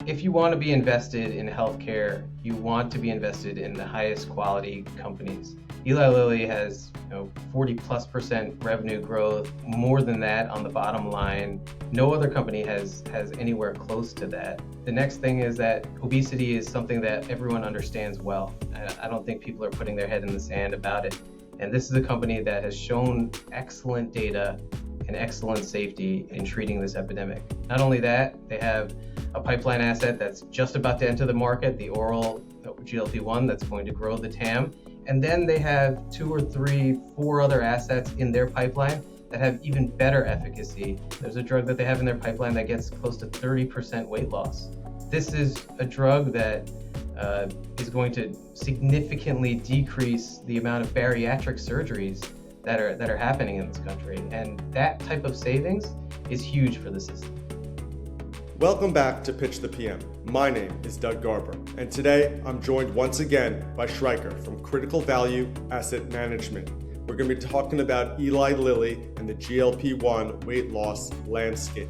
If you want to be invested in healthcare, you want to be invested in the highest quality companies. Eli Lilly has 40+% revenue growth, more than that on the bottom line. No other company has anywhere close to that. The next thing is that obesity is something that everyone understands well. I don't think people are putting their head in the sand about it. And this is a company that has shown excellent data and excellent safety in treating this epidemic. Not only that, they have a pipeline asset that's just about to enter the market, the oral GLP-1 that's going to grow the TAM. And then they have 2 or 3, 4 other assets in their pipeline that have even better efficacy. There's a drug that they have in their pipeline that gets close to 30% weight loss. This is a drug that is going to significantly decrease the amount of bariatric surgeries that are happening in this country. And that type of savings is huge for the system. Welcome back to Pitch the PM. My name is Doug Garber, and today I'm joined once again by Sriker from Critical Value Asset Management. We're going to be talking about Eli Lilly and the GLP-1 weight loss landscape.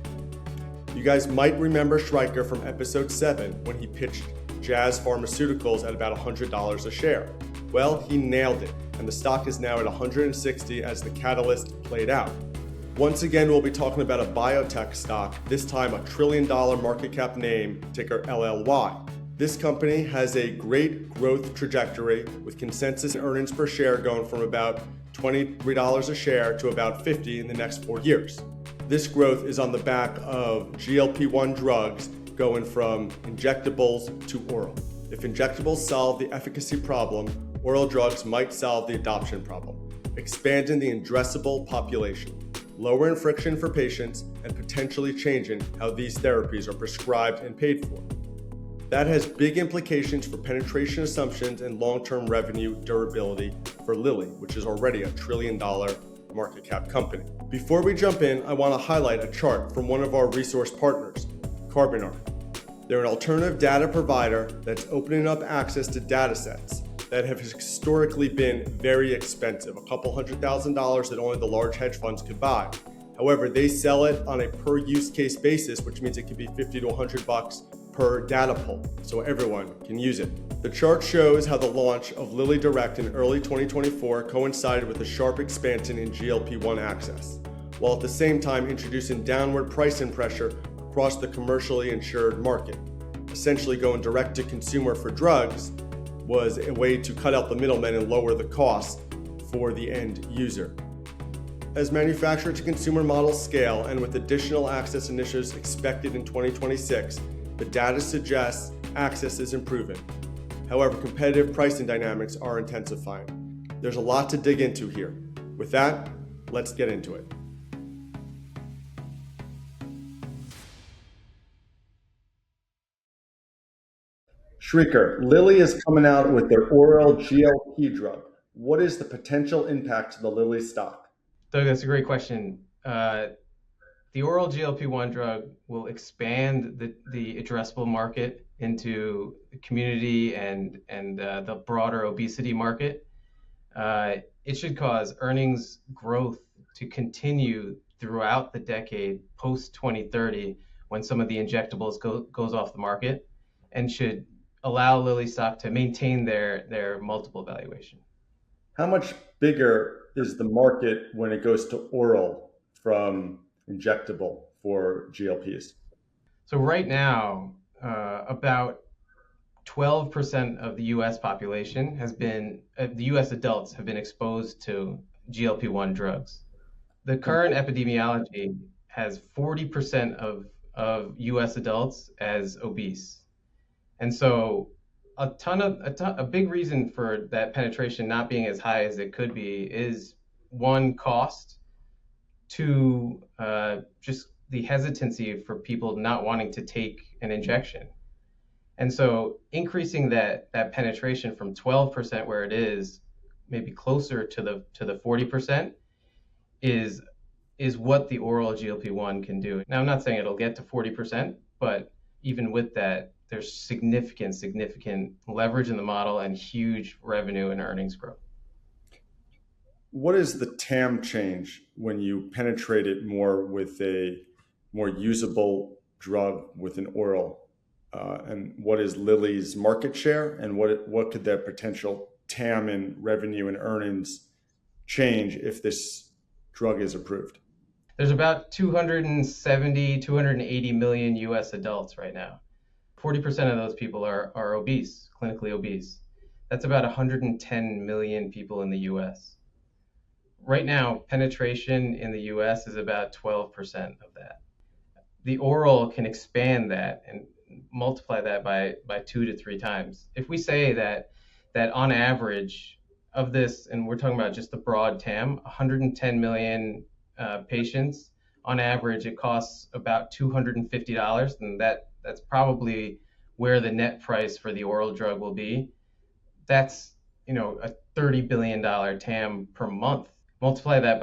You guys might remember Sriker from episode 7 when he pitched Jazz Pharmaceuticals at about $100 a share. Well, he nailed it, and the stock is now at $160 as the catalyst played out. Once again, we'll be talking about a biotech stock, this time $1 trillion market cap name, ticker LLY. This company has a great growth trajectory with consensus earnings per share going from about $23 a share to about $50 in the next 4 years. This growth is on the back of GLP-1 drugs going from injectables to oral. If injectables solve the efficacy problem, oral drugs might solve the adoption problem, expanding the addressable population, lowering friction for patients, and potentially changing how these therapies are prescribed and paid for. That has big implications for penetration assumptions and long-term revenue durability for Lilly, which is already $1 trillion market cap company. Before we jump in, I want to highlight a chart from one of our resource partners, Garber. They're an alternative data provider that's opening up access to data sets that have historically been very expensive, a couple $100,000 that only the large hedge funds could buy. However, they sell it on a per use case basis, which means it could be $50 to $100 per data pull, so everyone can use it. The chart shows how the launch of Lilly Direct in early 2024 coincided with a sharp expansion in GLP-1 access, while at the same time introducing downward pricing pressure across the commercially insured market. Essentially going direct to consumer for drugs was a way to cut out the middlemen and lower the cost for the end user. As manufacturer to consumer models scale and with additional access initiatives expected in 2026, the data suggests access is improving. However, competitive pricing dynamics are intensifying. There's a lot to dig into here. With that, let's get into it. Sriker, Lilly is coming out with their oral GLP drug. What is the potential impact to the Lilly stock? Doug, that's a great question. The oral GLP-1 drug will expand the addressable market into the community and the broader obesity market. It should cause earnings growth to continue throughout the decade post 2030 when some of the injectables goes off the market, and should allow Lilly stock to maintain their multiple valuation. How much bigger is the market when it goes to oral from injectable for GLPs? So right now, about 12% of the U.S. population the U.S. adults have been exposed to GLP-1 drugs. The current epidemiology has 40% of U.S. adults as obese. And so a big reason for that penetration not being as high as it could be is, one, cost, two, just the hesitancy for people not wanting to take an injection. And so increasing that penetration from 12% where it is, maybe closer to the 40%, is what the oral GLP-1 can do. Now, I'm not saying it'll get to 40%, but even with that, there's significant leverage in the model and huge revenue and earnings growth. What is the TAM change when you penetrate it more with a more usable drug with an oral and what is Lilly's market share, and what could their potential TAM in revenue and earnings change if this drug is approved? There's about 270, 280 million US adults right now. 40% of those people are obese, clinically obese. That's about 110 million people in the US. Right now, penetration in the US is about 12% of that. The oral can expand that and multiply that by 2 to 3 times. If we say that on average of this, and we're talking about just the broad TAM, 110 million patients, on average, it costs about $250, and that's probably where the net price for the oral drug will be. That's a $30 billion TAM per month. Multiply that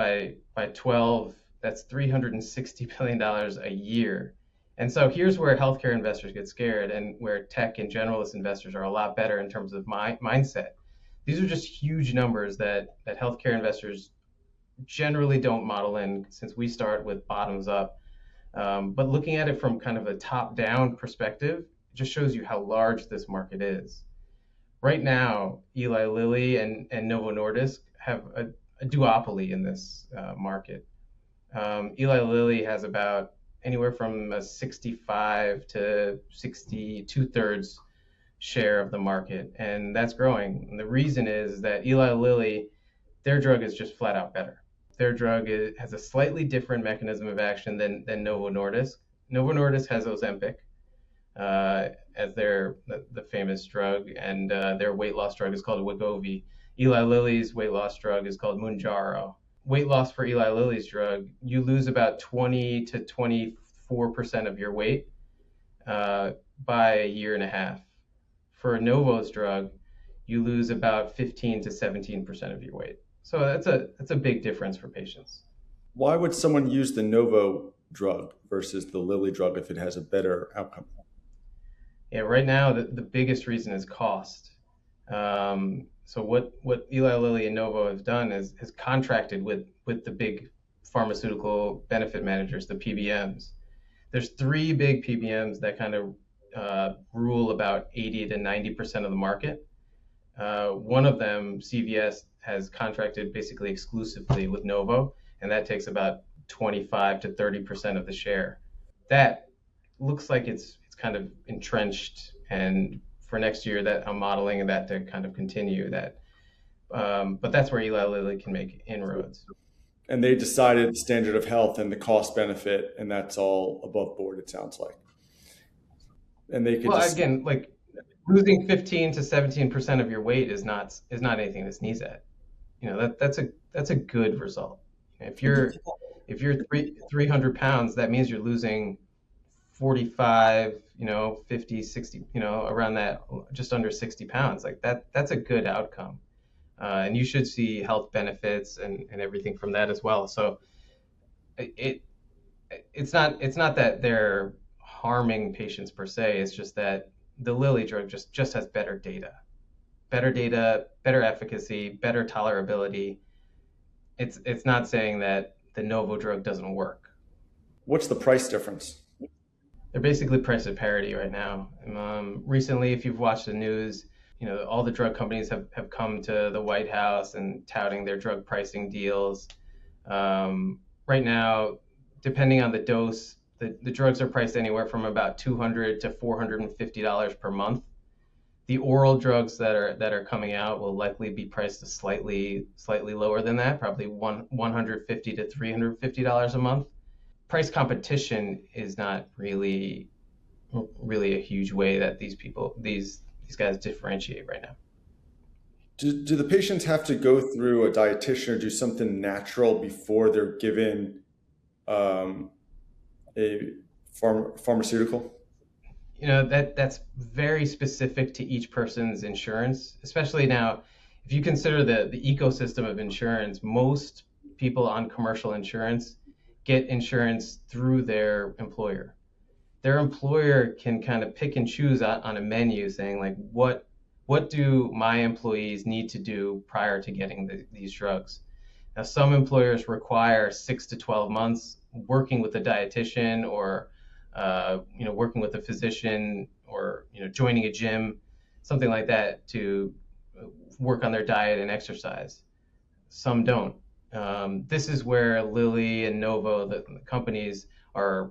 by 12, that's $360 billion a year. And so here's where healthcare investors get scared, and where tech and generalist investors are a lot better in terms of mindset. These are just huge numbers that healthcare investors generally don't model in, since we start with bottoms up. But looking at it from kind of a top-down perspective, it just shows you how large this market is. Right now, Eli Lilly and Novo Nordisk have a duopoly in this market. Eli Lilly has about anywhere from a 65 to 60, 2/3 share of the market, and that's growing. And the reason is that Eli Lilly, their drug is just flat out better. Their drug has a slightly different mechanism of action than Novo Nordisk. Novo Nordisk has Ozempic as the famous drug, and their weight loss drug is called Wegovy. Eli Lilly's weight loss drug is called Mounjaro. Weight loss for Eli Lilly's drug, you lose about 20 to 24% of your weight by a year and a half. For Novo's drug, you lose about 15 to 17% of your weight. So that's a big difference for patients. Why would someone use the Novo drug versus the Lilly drug if it has a better outcome? Yeah, right now the biggest reason is cost. So what Eli Lilly and Novo have done is contracted with the big pharmaceutical benefit managers, the PBMs. There's 3 big PBMs that kind of rule about 80 to 90% of the market. One of them, CVS, has contracted basically exclusively with Novo, and that takes about 25 to 30% of the share. That looks like it's kind of entrenched, and for next year that I'm modeling that to kind of continue that. But that's where Eli Lilly can make inroads. And they decided the standard of health and the cost benefit, and that's all above board, it sounds like. And they could again, like losing 15 to 17% of your weight is not anything to sneeze at. That's a good result. If you're 300 pounds, that means you're losing 45, 50, 60, around that, just under 60 pounds. Like that's a good outcome. And you should see health benefits and everything from that as well. So it's not that they're harming patients per se. It's just that the Lilly drug just has better data, better efficacy, better tolerability. It's not saying that the Novo drug doesn't work. What's the price difference? They're basically priced at parity right now. Recently, if you've watched the news, all the drug companies have come to the White House and touting their drug pricing deals. Right now, depending on the dose, the drugs are priced anywhere from about $200 to $450 per month. The oral drugs that are coming out will likely be priced slightly lower than that, probably $150 to $350 a month. Price competition is not really a huge way that these guys differentiate right now. Do the patients have to go through a dietitian or do something natural before they're given a pharmaceutical? That's very specific to each person's insurance, especially now. If you consider the ecosystem of insurance, most people on commercial insurance get insurance through their employer. Their employer can kind of pick and choose on a menu saying, like, what do my employees need to do prior to getting these drugs? Now, some employers require 6 to 12 months working with a dietitian or working with a physician or joining a gym, something like that, to work on their diet and exercise. Some don't. This is where Lilly and Novo, the companies, are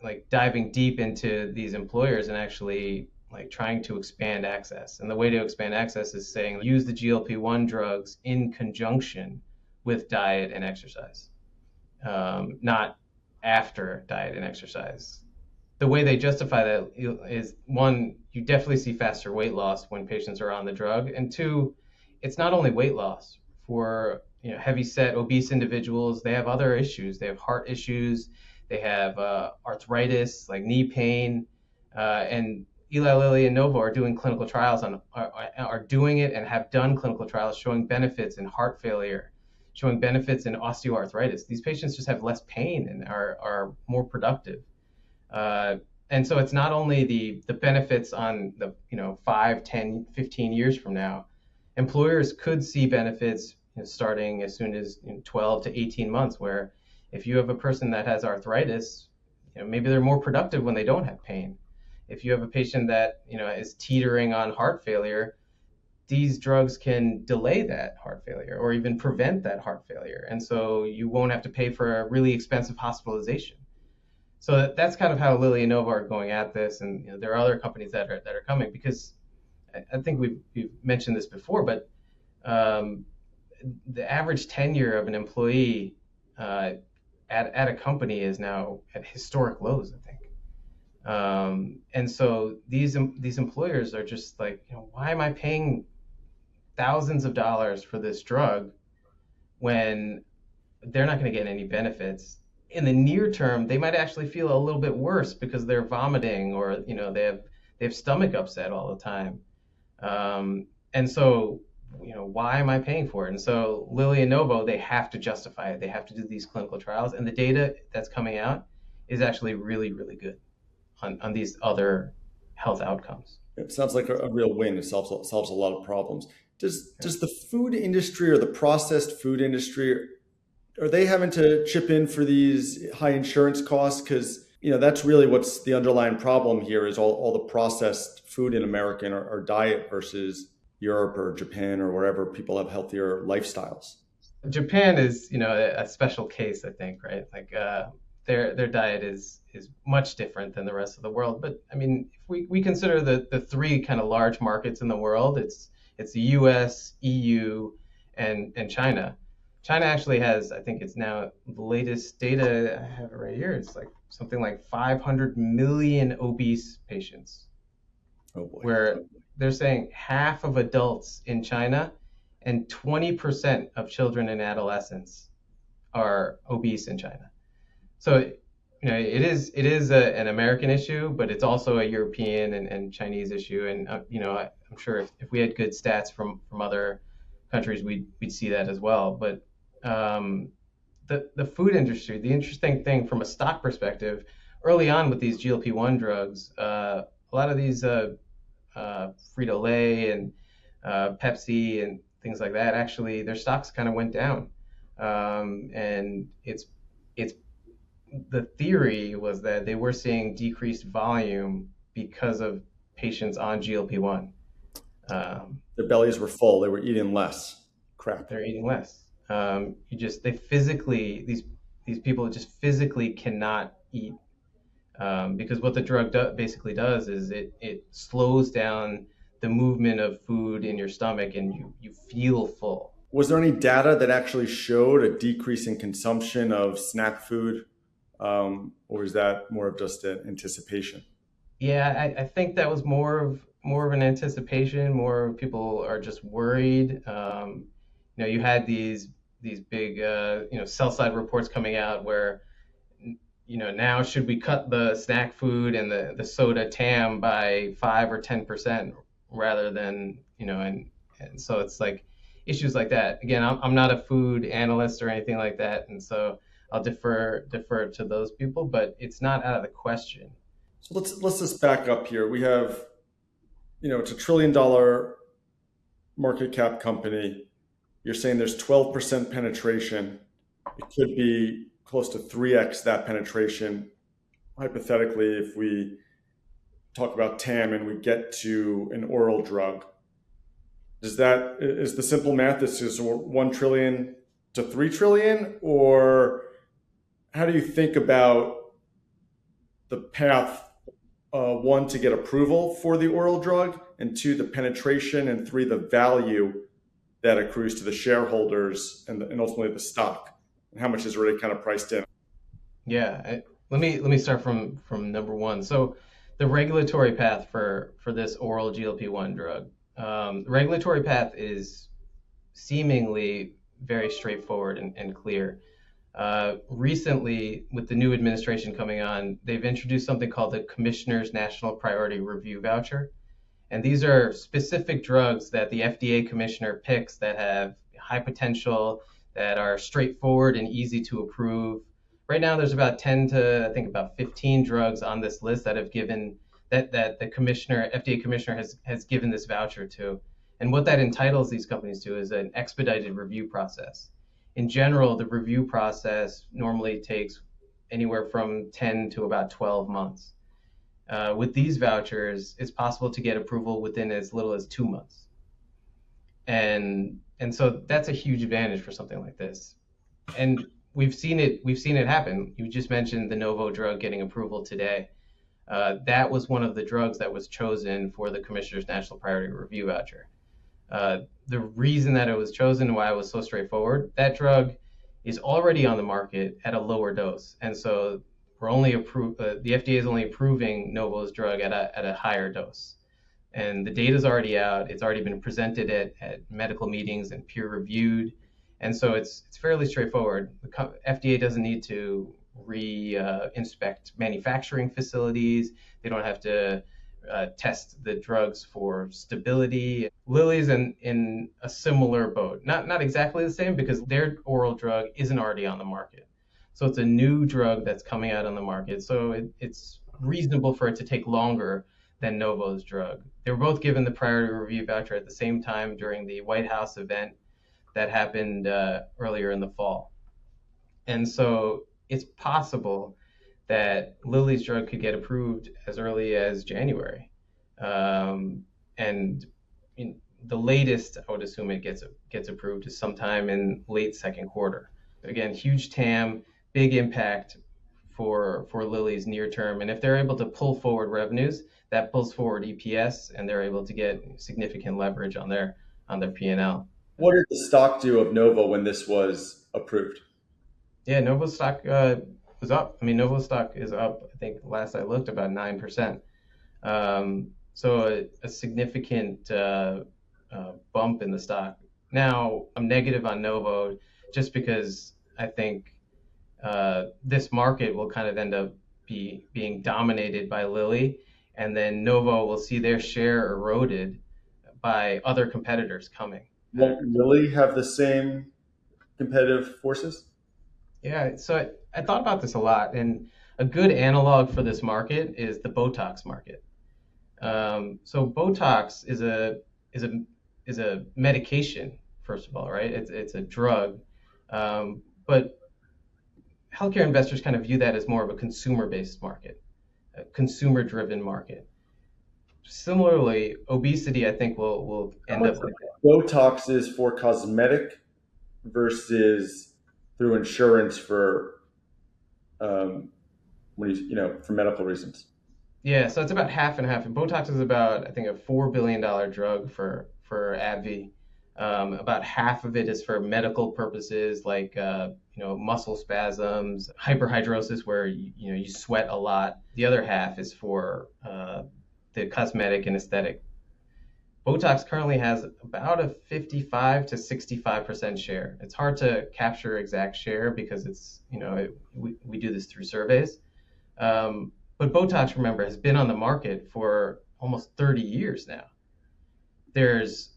like diving deep into these employers and actually like trying to expand access. And the way to expand access is saying use the GLP-1 drugs in conjunction with diet and exercise, not after diet and exercise. The way they justify that is, one, you definitely see faster weight loss when patients are on the drug, and two, it's not only weight loss. For heavy set obese individuals, they have other issues. They have heart issues, they have arthritis, like knee pain, and Eli Lilly and Novo are doing clinical trials are doing it and have done clinical trials showing benefits in heart failure, showing benefits in osteoarthritis. These patients just have less pain and are more productive. And so it's not only the benefits on the 5, 10, 15 years from now. Employers could see benefits starting as soon as 12 to 18 months, where if you have a person that has arthritis, maybe they're more productive when they don't have pain. If you have a patient that is teetering on heart failure, these drugs can delay that heart failure or even prevent that heart failure. And so you won't have to pay for a really expensive hospitalization. So that's kind of how Lilly and Novo are going at this. And there are other companies that are coming, because I think we've mentioned this before, but the average tenure of an employee at a company is now at historic lows, I think. And so these employers are just like, why am I paying thousands of dollars for this drug when they're not going to get any benefits? In the near term, they might actually feel a little bit worse because they're vomiting, or they have stomach upset all the time. And so why am I paying for it? And so Lilly and Novo, they have to justify it. They have to do these clinical trials, and the data that's coming out is actually really, really good on these other health outcomes. It sounds like a real win. It solves a lot of problems. Does the food industry or the processed food industry, are they having to chip in for these high insurance costs? Because that's really what's the underlying problem here, is all the processed food in American or diet versus Europe or Japan or wherever people have healthier lifestyles. Japan is a special case, I think, right? Like their diet is much different than the rest of the world. But I mean, if we consider the three kind of large markets in the world, it's the US, EU, and China. China actually has, I think it's now the latest data, I have it right here, it's like something like 500 million obese patients. Oh boy. Where they're saying half of adults in China and 20% of children and adolescents are obese in China. So it is an American issue, but it's also a European and Chinese issue. And I'm sure if we had good stats from other countries, we'd see that as well. But the food industry, the interesting thing from a stock perspective, early on with these GLP-1 drugs, a lot of these Frito-Lay and Pepsi and things like that, actually their stocks kind of went down. And it's the theory was that they were seeing decreased volume because of patients on GLP-1. Their bellies were full. They were eating less crap. They're eating less. These people just physically cannot eat, because what the drug basically does is it slows down the movement of food in your stomach, and you feel full. Was there any data that actually showed a decrease in consumption of snack food, or is that more of just an anticipation? Yeah, I think that was more of an anticipation. More people are just worried. You had these big sell side reports coming out where now should we cut the snack food and the soda TAM by 5 or 10% rather than and so it's like issues like that. Again, I'm not a food analyst or anything like that, and so I'll defer to those people, but it's not out of the question. So let's just back up here. We have, it's $1 trillion market cap company. You're saying there's 12% penetration. It could be close to 3x that penetration, hypothetically, if we talk about TAM and we get to an oral drug, is the simple math this is 1 trillion to 3 trillion, or how do you think about the path, one, to get approval for the oral drug, and two, the penetration, and three, the value that accrues to the shareholders and ultimately the stock, and how much is already kind of priced in? Yeah, let me start from number one. So the regulatory path for this oral GLP-1 drug, regulatory path is seemingly very straightforward and clear. Recently, with the new administration coming on, they've introduced something called the Commissioner's National Priority Review Voucher. And these are specific drugs that the FDA commissioner picks that have high potential, that are straightforward and easy to approve. Right now, there's about 10 to, I think, about 15 drugs on this list that have given that the commissioner, FDA commissioner, has given this voucher to. And what that entitles these companies to is an expedited review process. In general, the review process normally takes anywhere from 10 to about 12 months. With these vouchers, it's possible to get approval within as little as 2 months. And so that's a huge advantage for something like this. And we've seen it happen. You just mentioned the Novo drug getting approval today. That was one of the drugs that was chosen for the Commissioner's National Priority Review Voucher. The reason that it was chosen, why it was so straightforward, that drug is already on the market at a lower dose. And so the FDA is only approving Novo's drug at a higher dose. And the data is already out. It's already been presented at medical meetings and peer reviewed. And so it's fairly straightforward. The FDA doesn't need to inspect manufacturing facilities. They don't have to test the drugs for stability. Lilly's in a similar boat. Not exactly the same, because their oral drug isn't already on the market. So it's a new drug that's coming out on the market. So it's reasonable for it to take longer than Novo's drug. They were both given the priority review voucher at the same time during the White House event that happened earlier in the fall. And so it's possible that Lilly's drug could get approved as early as January. And the latest, I would assume it gets approved, is sometime in late second quarter. Again, huge TAM, big impact for Lilly's near term. And if they're able to pull forward revenues, that pulls forward EPS, and they're able to get significant leverage on their P&L. What did the stock do of Novo when this was approved? Yeah, Novo stock was up. I mean, Novo stock is up, I think last I looked, about 9%. So a significant bump in the stock. Now, I'm negative on Novo just because I think this market will kind of end up being dominated by Lilly, and then Novo will see their share eroded by other competitors coming. Won't Lilly have the same competitive forces? Yeah, so I thought about this a lot, and a good analog for this market is the Botox market. So Botox is a medication, first of all, right? It's a drug, but healthcare investors kind of view that as more of a consumer-based market, a consumer-driven market. Similarly, obesity, I think, will end up. Botox is for cosmetic versus through insurance for for medical reasons. Yeah, so it's about half and half. And Botox is about, I think, a $4 billion drug for AbbVie. About half of it is for medical purposes, like muscle spasms, hyperhidrosis, where you sweat a lot. The other half is for the cosmetic and aesthetic. Botox currently has about a 55 to 65% share. It's hard to capture exact share because we do this through surveys. But Botox, remember, has been on the market for almost 30 years now. There's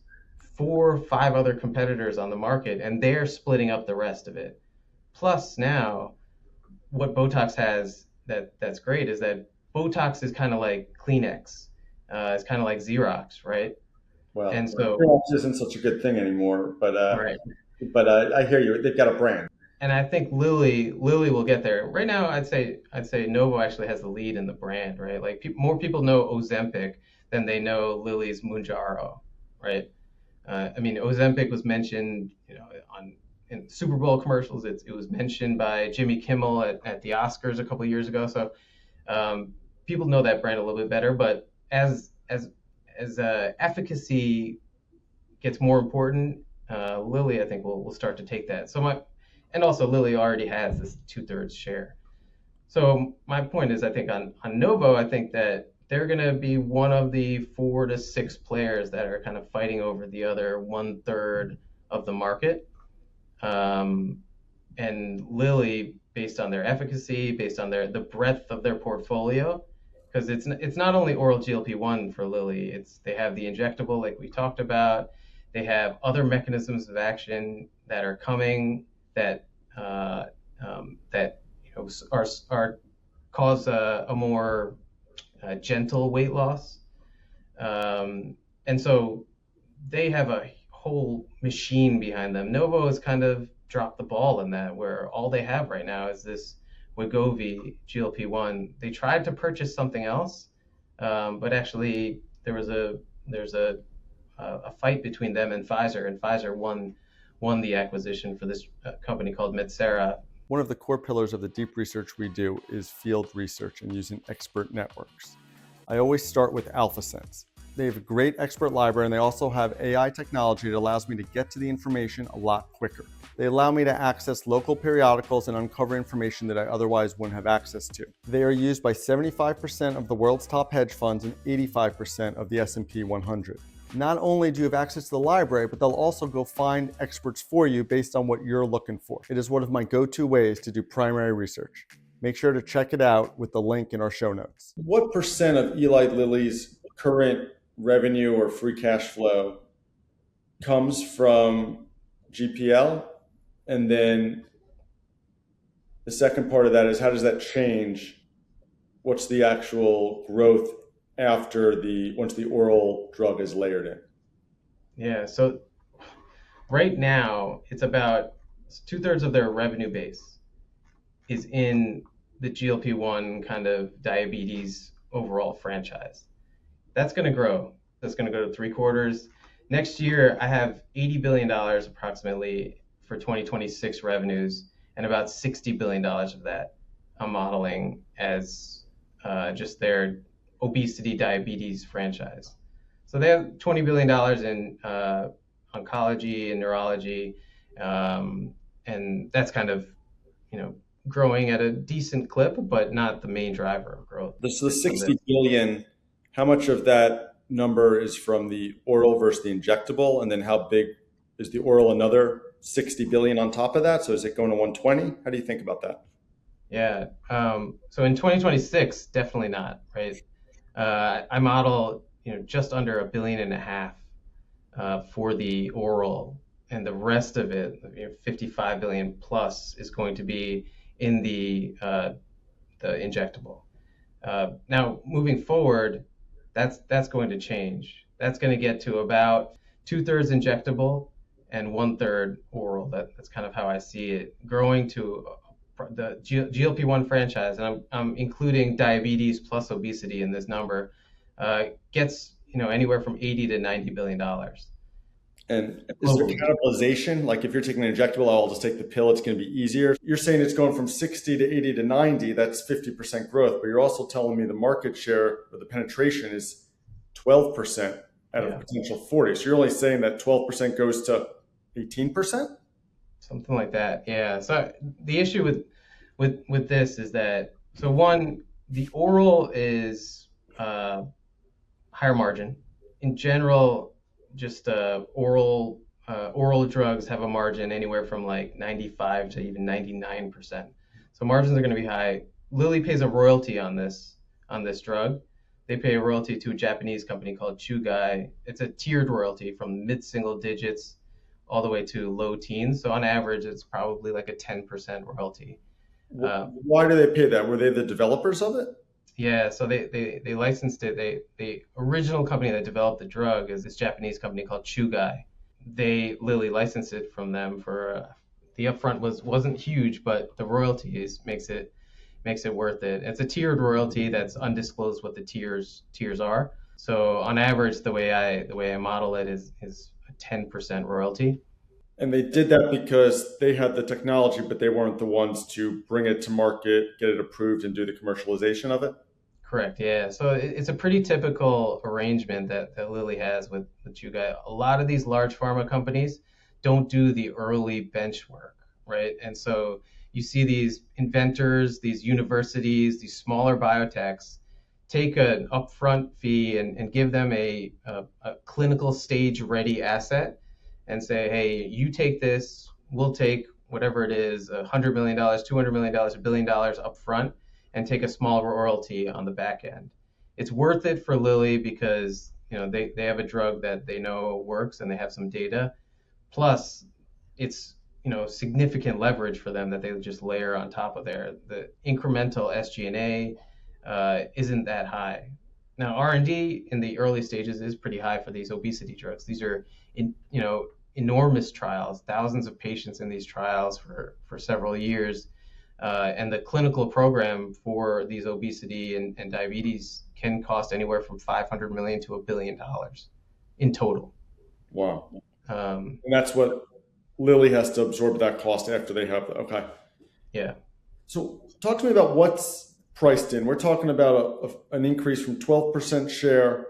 4 or 5 other competitors on the market, and they're splitting up the rest of it. Plus now, what Botox has that's great is that Botox is kind of like Kleenex. It's kind of like Xerox, right? Well, and so Xerox isn't such a good thing anymore, but right. But I hear you. They've got a brand. and I think Lilly will get there. Right now, I'd say Novo actually has the lead in the brand, right? Like more people know Ozempic than they know Lilly's Mounjaro, right? I mean, Ozempic was mentioned, on in Super Bowl commercials. It was mentioned by Jimmy Kimmel at the Oscars a couple of years ago. So people know that brand a little bit better. But as efficacy gets more important, Lilly I think will start to take that. And also Lilly already has this 2/3 share. So my point is, I think on Novo, I think that they're going to be one of the 4 to 6 players that are kind of fighting over the other 1/3 of the market. And Lilly, based on their efficacy, based on the breadth of their portfolio, because it's not only oral GLP-1 for Lilly. They have the injectable, like we talked about. They have other mechanisms of action that are coming that that are cause a more gentle weight loss, and so they have a whole machine behind them. Novo has kind of dropped the ball in that, where all they have right now is this Wegovy GLP-1. They tried to purchase something else, but actually there's a fight between them and Pfizer won the acquisition for this company called Metsera. One of the core pillars of the deep research we do is field research and using expert networks. I always start with AlphaSense. They have a great expert library, and they also have AI technology that allows me to get to the information a lot quicker. They allow me to access local periodicals and uncover information that I otherwise wouldn't have access to. They are used by 75% of the world's top hedge funds and 85% of the S&P 100. Not only do you have access to the library, but they'll also go find experts for you based on what you're looking for. It is one of my go-to ways to do primary research. Make sure to check it out with the link in our show notes. What percent of Eli Lilly's current revenue or free cash flow comes from GPL? And then the second part of that is, how does that change? What's the actual growth once the oral drug is layered in? Yeah, so right now it's about 2/3 of their revenue base is in the GLP-1 kind of diabetes overall franchise. That's going to grow. That's going to go to 3/4. Next year, I have $80 billion approximately for 2026 revenues, and about $60 billion of that I'm modeling as just their obesity diabetes franchise. So they have $20 billion in oncology and neurology, and that's kind of, growing at a decent clip, but not the main driver of growth. So the 60 billion, how much of that number is from the oral versus the injectable? And then how big is the oral? Another 60 billion on top of that? So is it going to 120? How do you think about that? Yeah. So in 2026, definitely not, right? I model, just under $1.5 billion for the oral, and the rest of it, 55 billion plus, is going to be in the injectable. Now, moving forward, that's going to change. That's going to get to about 2/3 injectable and 1/3 oral. That's kind of how I see it growing to the GLP-1 franchise, and I'm including diabetes plus obesity in this number, gets anywhere from $80 to $90 billion. And is there cannibalization? Like if you're taking an injectable, I'll just take the pill, it's going to be easier. You're saying it's going from 60 to 80 to 90, that's 50% growth, but you're also telling me the market share or the penetration is 12% out of potential 40. So you're only saying that 12% goes to 18%? Something like that, yeah. So the issue with this is that, so one, the oral is higher margin. In general, just oral drugs have a margin anywhere from like 95 to even 99%. So margins are going to be high. Lilly pays a royalty on this drug. They pay a royalty to a Japanese company called Chugai. It's a tiered royalty from mid-single digits all the way to low teens. So on average, it's probably like a 10% royalty. Why do they pay that? Were they the developers of it? Yeah, so they licensed it. The original company that developed the drug is this Japanese company called Chugai. Lilly licensed it from them for the upfront wasn't huge, but the royalties makes it worth it. It's a tiered royalty that's undisclosed what the tiers are. So on average, the way I model it is a 10% royalty. And they did that because they had the technology, but they weren't the ones to bring it to market, get it approved, and do the commercialization of it. Correct. Yeah. So it's a pretty typical arrangement that Lilly has with you guys. A lot of these large pharma companies don't do the early bench work, right? And so you see these inventors, these universities, these smaller biotechs take an upfront fee and give them a clinical stage ready asset and say, hey, you take this, we'll take whatever it is, $100 million, $200 million, $1 billion upfront and take a small royalty on the back end. It's worth it for Lilly because they have a drug that they know works and they have some data. Plus, it's significant leverage for them that they would just layer on top of there. The incremental SG&A isn't that high. Now, R&D in the early stages is pretty high for these obesity drugs. These are enormous trials, thousands of patients in these trials for several years. And the clinical program for these obesity and diabetes can cost anywhere from $500 million to $1 billion in total. Wow. And that's what Lilly has to absorb that cost after they have okay. Yeah. So talk to me about what's priced in. We're talking about an increase from 12% share,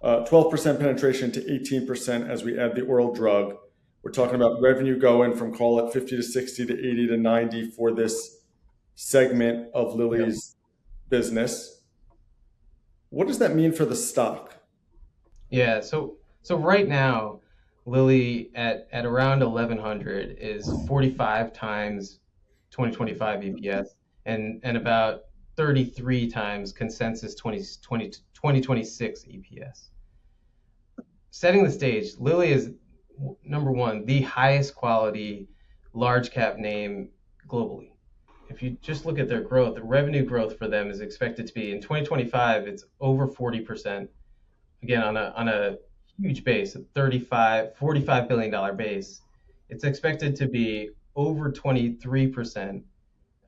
12% penetration to 18% as we add the oral drug. We're talking about revenue going from, call it 50 to 60 to 80 to 90 for this segment of Lilly's business. What does that mean for the stock? Yeah, so right now, Lilly at around 1100 is 45 times 2025 EPS and about 33 times consensus 2026 EPS. Setting the stage, Lilly is number one, the highest quality large cap name globally. If you just look at their growth, the revenue growth for them is expected to be in 2025, it's over 40%. Again, on a huge base, a $45 billion base. It's expected to be over 23%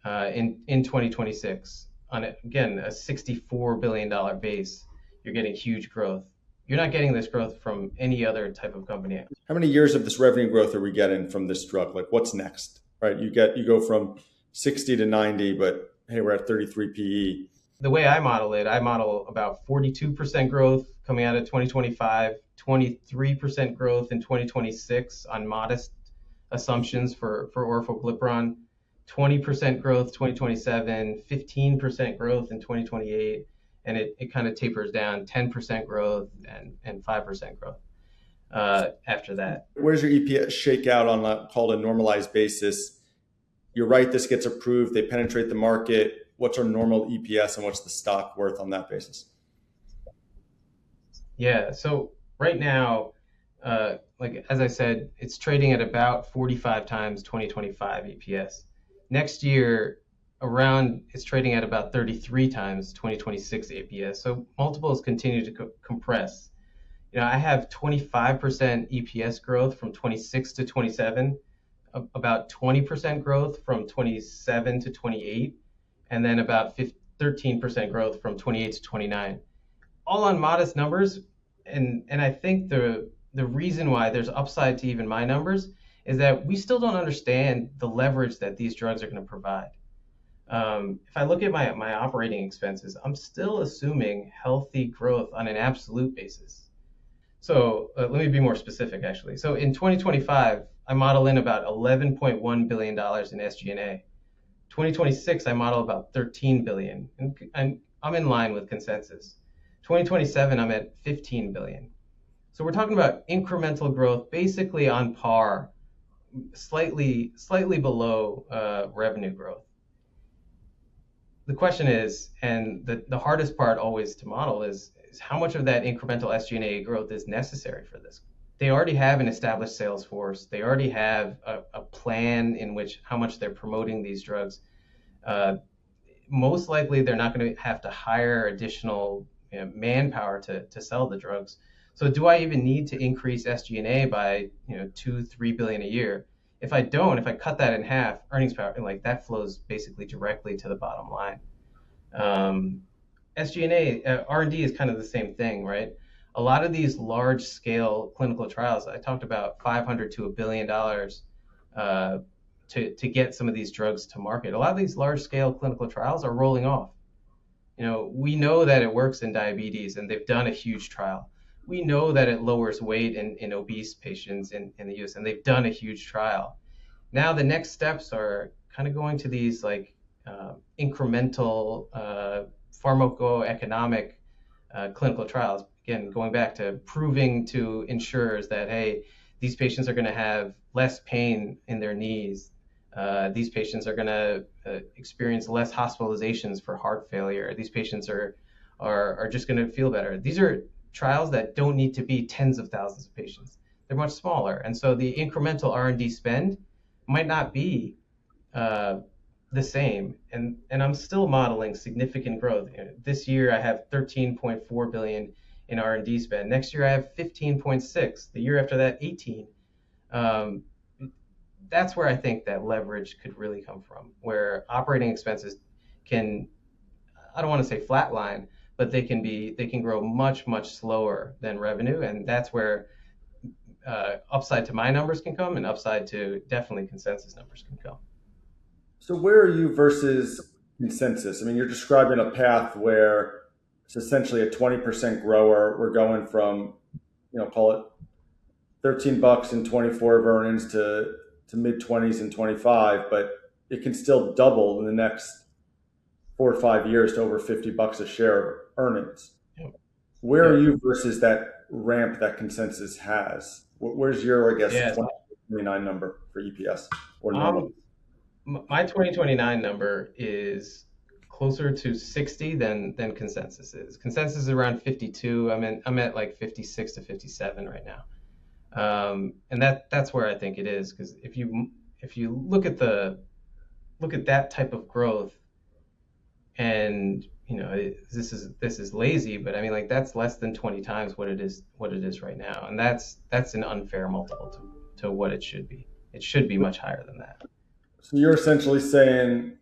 in 2026. On again, a $64 billion base, you're getting huge growth. You're not getting this growth from any other type of company. How many years of this revenue growth are we getting from this drug? Like what's next, right? You go from 60 to 90, but hey, we're at 33 PE. The way I model it, I model about 42% growth coming out of 2025, 23% growth in 2026 on modest assumptions for orforglipron, 20% growth 2027, 15% growth in 2028, and it kind of tapers down, 10% growth and 5% growth after that. Where does your EPS shake out on called a normalized basis? You're right, this gets approved, they penetrate the market. What's our normal EPS and what's the stock worth on that basis? Yeah, so right now, like as I said, it's trading at about 45 times 2025 EPS. Next year, it's trading at about 33 times 2026 EPS. So multiples continue to compress. I have 25% EPS growth from 26 to 27, about 20% growth from 27 to 28, and then about 13% growth from 28 to 29. All on modest numbers. And I think the reason why there's upside to even my numbers is that we still don't understand the leverage that these drugs are going to provide. If I look at my operating expenses, I'm still assuming healthy growth on an absolute basis. So let me be more specific, actually. So in 2025, I model in about $11.1 billion in SG&A. 2026, I model about $13 billion, and I'm in line with consensus. 2027, I'm at $15 billion. So we're talking about incremental growth, basically on par, slightly below revenue growth. The question is, and the hardest part always to model is how much of that incremental SG&A growth is necessary for this. They already have an established sales force. They already have a plan in which how much they're promoting these drugs. Most likely, they're not going to have to hire additional manpower to sell the drugs. So do I even need to increase SG&A by $2-3 billion a year? If I cut that in half, earnings power, like that flows basically directly to the bottom line. SG&A, R&D is kind of the same thing, right? A lot of these large scale clinical trials, I talked about 500 to $1 billion to get some of these drugs to market. A lot of these large scale clinical trials are rolling off. We know that it works in diabetes, and they've done a huge trial. We know that it lowers weight in obese patients in the US, and they've done a huge trial. Now the next steps are kind of going to these like incremental pharmacoeconomic clinical trials. Again, going back to proving to insurers that, hey, these patients are going to have less pain in their knees. These patients are going to experience less hospitalizations for heart failure. These patients are just going to feel better. These are trials that don't need to be tens of thousands of patients. They're much smaller, and so the incremental R&D spend might not be the same. And I'm still modeling significant growth. This year I have 13.4 billion in R&D spend. Next year I have 15.6. The year after that, 18. That's where I think that leverage could really come from, where operating expenses can, I don't want to say flatline, but they can grow much, much slower than revenue. And that's where upside to my numbers can come, and upside to definitely consensus numbers can come. So where are you versus consensus? I mean, you're describing a path where it's essentially a 20% grower. We're going from, call it $13 in 24 of earnings to mid 20s in 25, but it can still double in the next 4 or 5 years to over $50 a share of earnings. Yep. Where are you versus that ramp that consensus has? Where's your, 2029 number for EPS or normal? My 2029 number is closer to 60 than consensus is. Consensus is around 52. I'm at like 56 to 57 right now. And that's where I think it is, because if you look at that type of growth, and this is lazy, but I mean, like, that's less than 20 times what it is right now, and that's an unfair multiple to what it should be. It should be much higher than that. So you're essentially saying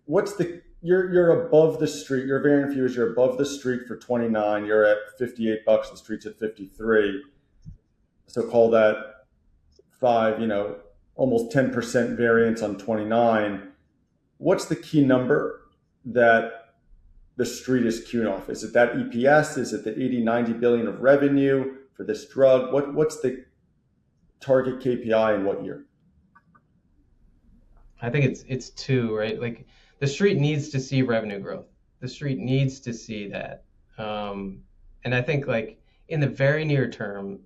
you're above the street. Your variant view is you're above the street for 29. You're at $58. The street's at 53. So call that 5, almost 10% variance on 29. What's the key number that the street is queuing off? Is it that EPS? Is it the 80, 90 billion of revenue for this drug? What's the target KPI in what year? I think it's 2, right? Like, the street needs to see revenue growth. The street needs to see that. And I think, like, in the very near term,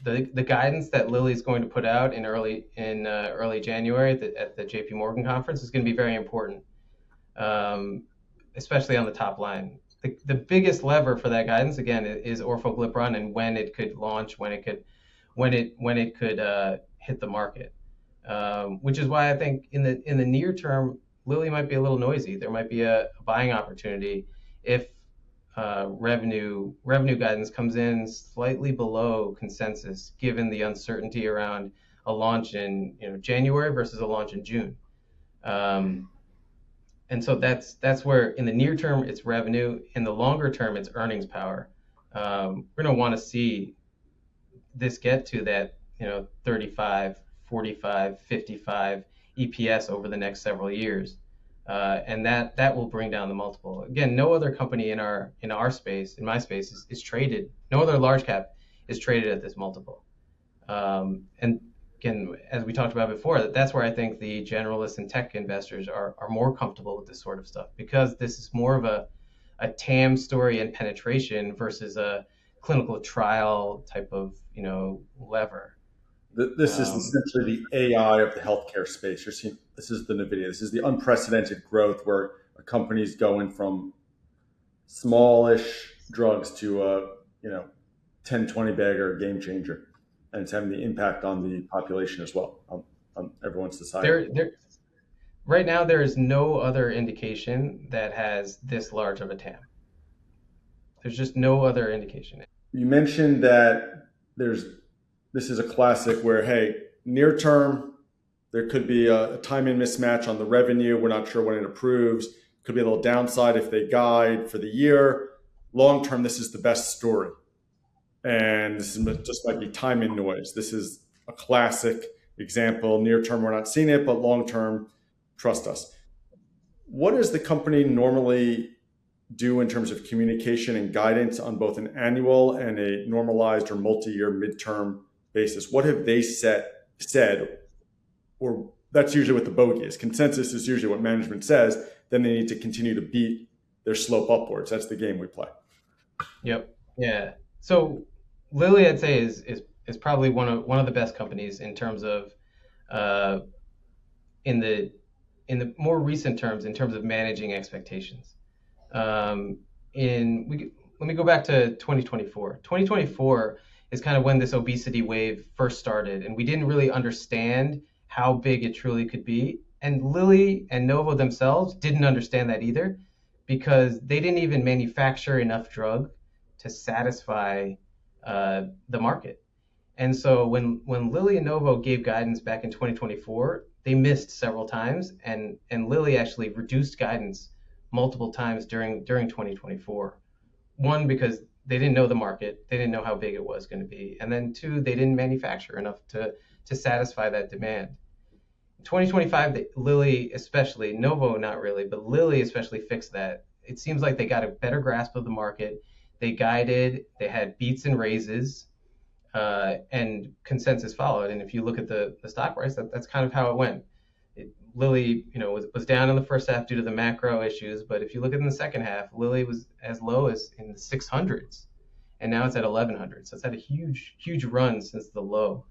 the guidance that Lilly is going to put out in early January at the JP Morgan conference is going to be very important, especially on the top line. The biggest lever for that guidance, again, is orforglipron and when it could launch, when it could hit the market. Which is why I think in the near term, Lilly might be a little noisy. There might be a buying opportunity if revenue guidance comes in slightly below consensus, given the uncertainty around a launch in January versus a launch in June. And so that's where in the near term it's revenue, in the longer term it's earnings power. We're going to want to see this get to that 35, 45, 55 EPS over the next several years. And that will bring down the multiple. Again, no other company in our space, in my space, is traded. No other large cap is traded at this multiple. And again, as we talked about before, that's where I think the generalists and tech investors are more comfortable with this sort of stuff, because this is more of a TAM story and penetration versus a clinical trial type of lever. This is essentially the AI of the healthcare space. You're seeing, this is the NVIDIA. This is the unprecedented growth where a company's going from smallish drugs to a 10, 20 bagger game changer, and it's having the impact on the population as well, on everyone's society. Right now, there is no other indication that has this large of a TAM. There's just no other indication. You mentioned that this is a classic where, hey, near term, There could be a timing mismatch on the revenue. We're not sure when it approves. Could be a little downside if they guide for the year. Long term, this is the best story. And this just might be timing noise. This is a classic example. Near term, we're not seeing it, but long term, trust us. What does the company normally do in terms of communication and guidance on both an annual and a normalized or multi-year midterm basis? What have they said, or that's usually what the bogey is. Consensus is usually what management says. Then they need to continue to beat their slope upwards. That's the game we play. Yep. Yeah. So Lilly, I'd say, is probably one of the best companies in terms of in the more recent terms, in terms of managing expectations. Let me go back to 2024. 2024 is kind of when this obesity wave first started, and we didn't really understand how big it truly could be. And Lilly and Novo themselves didn't understand that either, because they didn't even manufacture enough drug to satisfy the market. And so when Lilly and Novo gave guidance back in 2024, they missed several times, and Lilly actually reduced guidance multiple times during 2024. One, because they didn't know the market, they didn't know how big it was going to be, and then two, they didn't manufacture enough to satisfy that demand. In 2025, Lilly especially, Novo not really, but Lilly especially fixed that. It seems like they got a better grasp of the market. They guided, they had beats and raises, and consensus followed. And if you look at the stock price, that's kind of how it went. Lilly, was down in the first half due to the macro issues, but if you look at it in the second half, Lilly was as low as in the 600s, and now it's at 1100. So it's had a huge run since the low.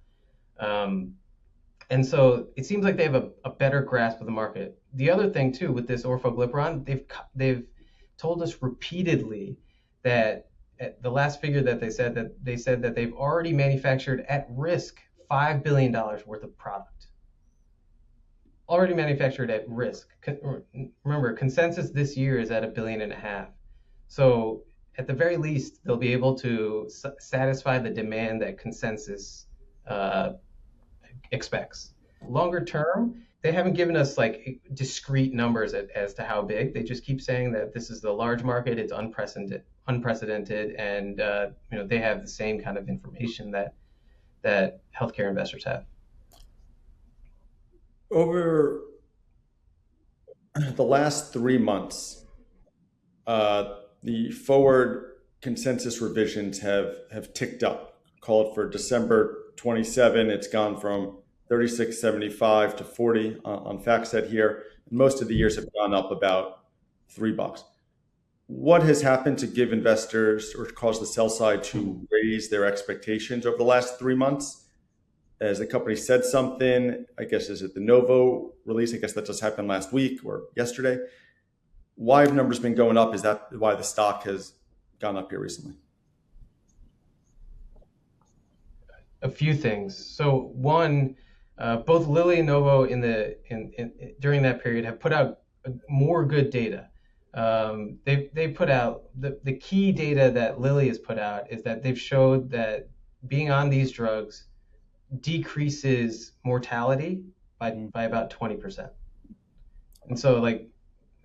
And so it seems like they have a better grasp of the market. The other thing too with this orforglipron, they've told us repeatedly that at the last figure that they said that they've already manufactured at risk $5 billion worth of product. Already manufactured at risk. Remember, consensus this year is at $1.5 billion. So at the very least, they'll be able to satisfy the demand that consensus expects. Longer term, they haven't given us like discrete numbers as to how big. They just keep saying that this is the large market, it's unprecedented, and they have the same kind of information that healthcare investors have. Over the last 3 months, the forward consensus revisions have ticked up. Call it for December 27, it's gone from 36.75 to 40 on FactSet here. Most of the years have gone up about $3. What has happened to give investors or cause the sell side to raise their expectations over the last 3 months? As the company said something, I guess, is it the Novo release? I guess that just happened last week or yesterday. Why have numbers been going up? Is that why the stock has gone up here recently? A few things. So one, both Lilly and Novo during that period have put out more good data. They put out the key data that Lilly has put out is that they've showed that being on these drugs decreases mortality by about 20%. And so, like,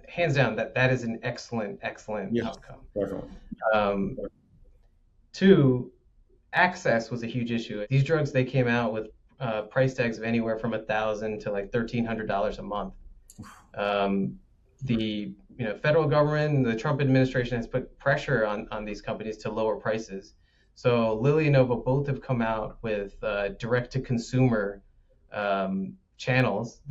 hands down, that is an excellent outcome. Definitely. Two, access was a huge issue. These drugs, they came out with price tags of anywhere from $1,000 to like $1,300 a month. The federal government and the Trump administration has put pressure on these companies to lower prices. So Lilly and Novo both have come out with direct-to-consumer channels.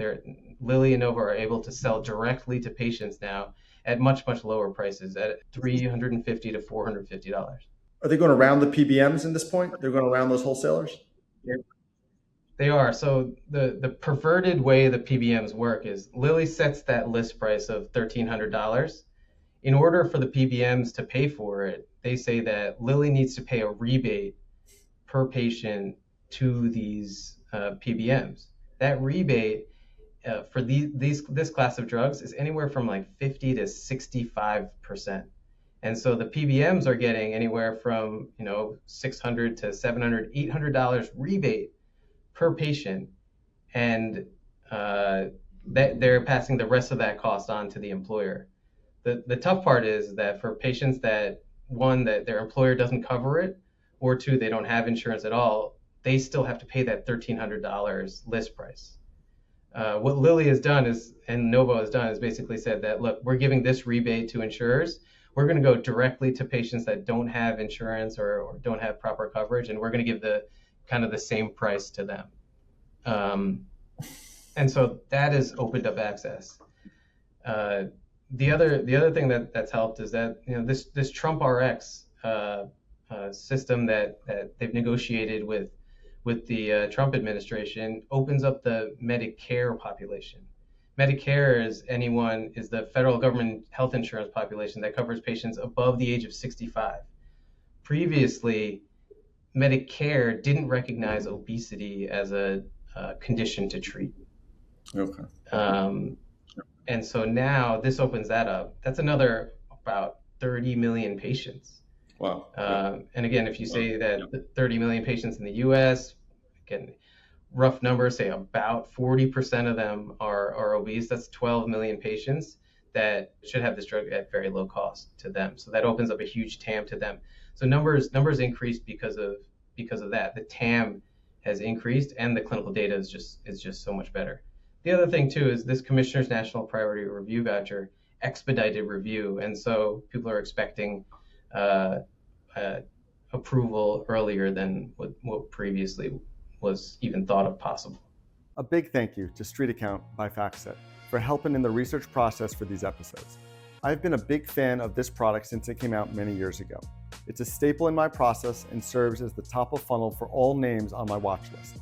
Lilly and Novo are able to sell directly to patients now at much lower prices, at $350 to $450. Are they going around the PBMs at this point? They're going around those wholesalers? They are. So the perverted way the PBMs work is Lilly sets that list price of $1,300. In order for the PBMs to pay for it, they say that Lilly needs to pay a rebate per patient to these PBMs. That rebate for this class of drugs is anywhere from like 50 to 65%. And so the PBMs are getting anywhere from $600 to $700, $800 rebate per patient, and that they're passing the rest of that cost on to the employer. The tough part is that for patients that, one, that their employer doesn't cover it, or two, they don't have insurance at all, they still have to pay that $1,300 list price. What Lilly has done is, and Novo has done, is basically said that, look, we're giving this rebate to insurers. We're going to go directly to patients that don't have insurance or don't have proper coverage, and we're going to give the kind of the same price to them. And so that has opened up access. The other thing that's helped is that this Trump RX system that they've negotiated with the Trump administration opens up the Medicare population. Medicare is the federal government health insurance population that covers patients above the age of 65. Previously, Medicare didn't recognize obesity as a condition to treat. Okay. And so now this opens that up. That's another about 30 million patients. Wow. And again, if you say that 30 million patients in the US, again, rough numbers say about 40% of them are obese. That's 12 million patients that should have this drug at very low cost to them. So that opens up a huge TAM to them. So numbers increased because of that. The TAM has increased, and the clinical data is just so much better. The other thing too is this Commissioner's National Priority Review Voucher expedited review, and so people are expecting approval earlier than what previously was even thought of possible. A big thank you to Street Account by FactSet for helping in the research process for these episodes. I've been a big fan of this product since it came out many years ago. It's a staple in my process and serves as the top of funnel for all names on my watch list.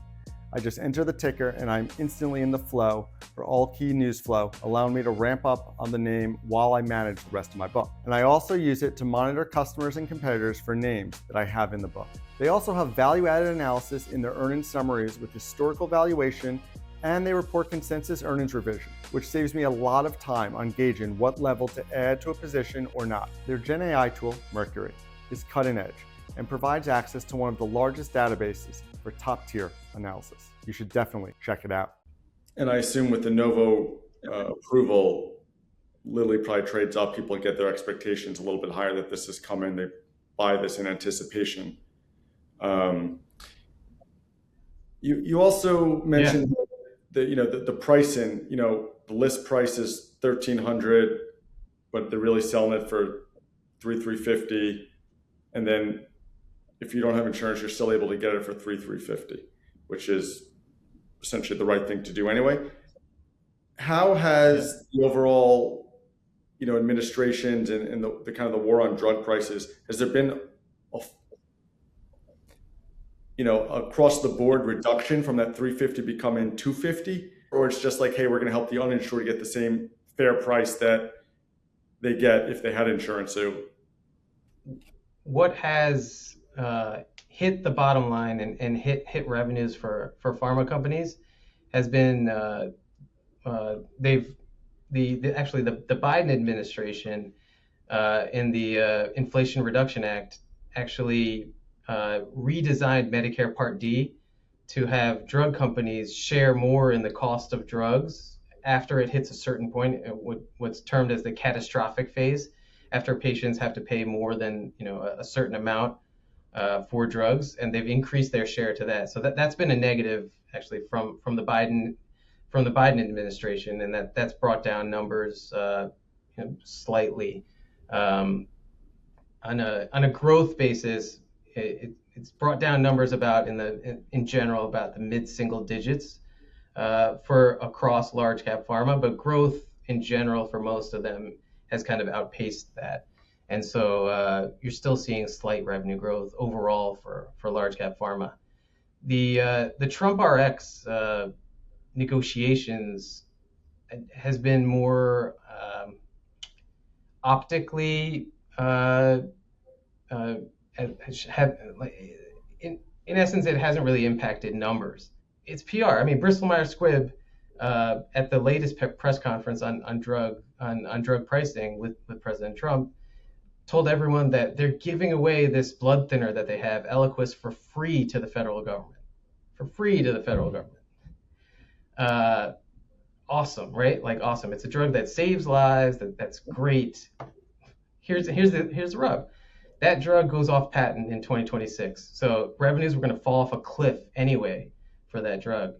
I just enter the ticker and I'm instantly in the flow for all key news flow, allowing me to ramp up on the name while I manage the rest of my book. And I also use it to monitor customers and competitors for names that I have in the book. They also have value-added analysis in their earnings summaries with historical valuation, and they report consensus earnings revision, which saves me a lot of time on gauging what level to add to a position or not. Their Gen AI tool, Mercury, is cutting edge and provides access to one of the largest databases for top-tier analysis. You should definitely check it out. And I assume with the Novo approval, Lilly probably trades up. People get their expectations a little bit higher that this is coming. They buy this in anticipation. You also mentioned the pricing. The list price is $1,300, but they're really selling it for $3,350, and then if you don't have insurance, you're still able to get it for $3,350, which is essentially the right thing to do anyway. How has the overall, administrations and the kind of the war on drug prices, has there been across the board reduction from that $350 becoming $250, or it's just like, hey, we're going to help the uninsured get the same fair price that they get if they had insurance? So what has hit the bottom line and hit revenues for pharma companies has been the Biden administration in the Inflation Reduction Act actually redesigned Medicare Part D to have drug companies share more in the cost of drugs after it hits a certain point, what's termed as the catastrophic phase, after patients have to pay more than a certain amount for drugs, and they've increased their share to that. So that's been a negative actually from the Biden administration, and that's brought down numbers slightly. On a growth basis, it's brought down numbers about in general about the mid-single digits for across large cap pharma, but growth in general for most of them has kind of outpaced that. And so you're still seeing slight revenue growth overall for large cap pharma. The Trump RX negotiations has been more optically in essence, it hasn't really impacted numbers. It's PR. I mean, Bristol Myers Squibb at the latest press conference on drug pricing with President Trump told everyone that they're giving away this blood thinner that they have, Eliquis, for free to the federal government. awesome, right? Like awesome. It's a drug that saves lives. That's great. Here's the rub. That drug goes off patent in 2026. So revenues were going to fall off a cliff anyway for that drug.